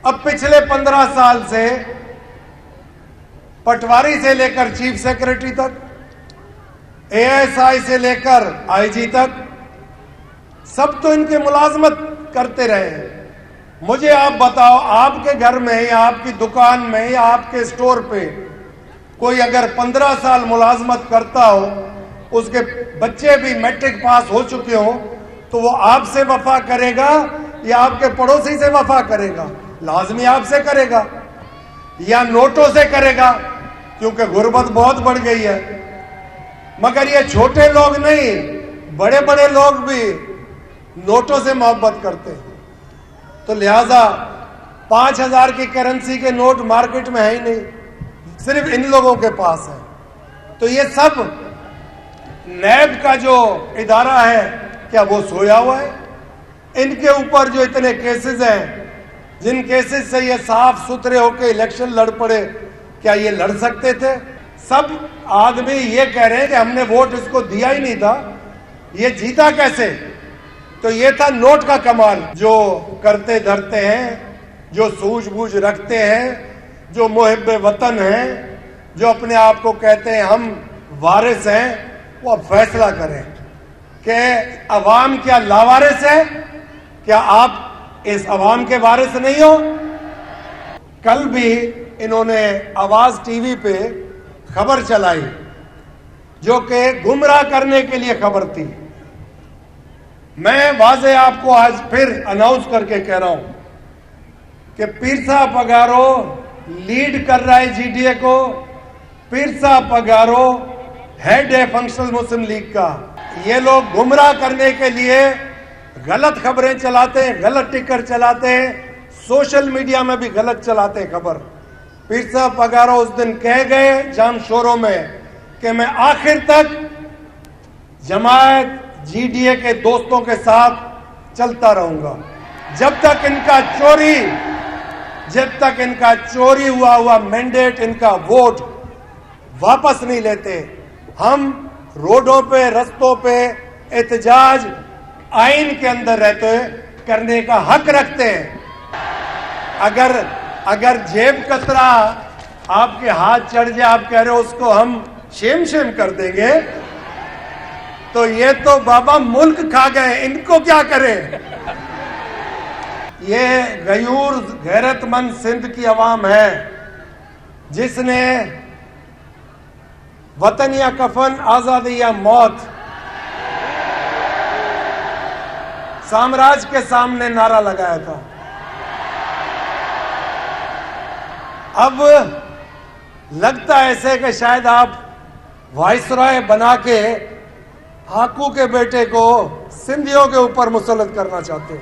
अब पिछले 15 साल से पटवारी से लेकर चीफ सेक्रेटरी तक, एएसआई से लेकर आईजी तक, सब तो इनके मुलाजमत करते रहे हैं। मुझे आप बताओ, आपके घर में या आपकी दुकान में या आपके स्टोर पे कोई अगर 15 साल मुलाजमत करता हो, उसके बच्चे भी मैट्रिक पास हो चुके हो, तो वो आपसे वफा करेगा या आपके पड़ोसी से वफा करेगा? लाजमी आपसे करेगा, या नोटों से करेगा, क्योंकि गुर्बत बहुत बढ़ गई है। मगर ये छोटे लोग नहीं, बड़े बड़े लोग भी नोटों से मोहब्बत करते हैं। तो लिहाजा 5000 की करेंसी के नोट मार्केट में है ही नहीं, सिर्फ इन लोगों के पास है। तो ये सब नैब का जो इदारा है, क्या वो सोया हुआ है? इनके ऊपर जो इतने केसेस हैं, जिन केसेस से ये साफ सुथरे होकर इलेक्शन लड़ पड़े, क्या ये लड़ सकते थे? सब आदमी ये कह रहे हैं कि हमने वोट इसको दिया ही नहीं था, ये जीता कैसे? तो ये था नोट का कमाल। जो करते धरते हैं, जो सूझबूझ रखते हैं, जो मुहिब्बे वतन हैं, जो अपने आप को कहते हैं हम वारिस हैं, वो अब फैसला करें कि अवाम क्या लावारिस है? क्या आप इस अवाम के वारिस नहीं हो? कल भी इन्होंने आवाज टीवी पे खबर चलाई जो कि गुमराह करने के लिए खबर थी। मैं वाजे आपको आज फिर अनाउंस करके कह रहा हूं कि पीरसा पगारो लीड कर रहा है जीडीए को। पीरसा पगारो हेड है फंक्शनल मुस्लिम लीग का। ये लोग गुमराह करने के लिए गलत खबरें चलाते हैं, गलत टिकर चलाते हैं, सोशल मीडिया में भी गलत चलाते हैं खबर। पीरसा पगारो उस दिन कह गए जाम शोरों में कि मैं आखिर तक जमायत जीडीए के दोस्तों के साथ चलता रहूंगा जब तक इनका चोरी हुआ मैंडेट, इनका वोट वापस नहीं लेते। हम रोडों पे, रस्तों पे एहतजाज आइन के अंदर रहते हुए करने का हक रखते हैं। अगर जेब कतरा आपके हाथ चढ़ जाए, आप कह रहे हो उसको हम शेम कर देंगे, तो ये तो बाबा मुल्क खा गए, इनको क्या करें? ये गयूर गैरतमंद सिंध की आवाम है जिसने वतन या कफन, आजादी या मौत साम्राज्य के सामने नारा लगाया था। अब लगता है ऐसे कि शायद आप वाइसरॉय बना के हाकू के बेटे को सिंधियों के ऊपर मुसल्लत करना चाहते हो।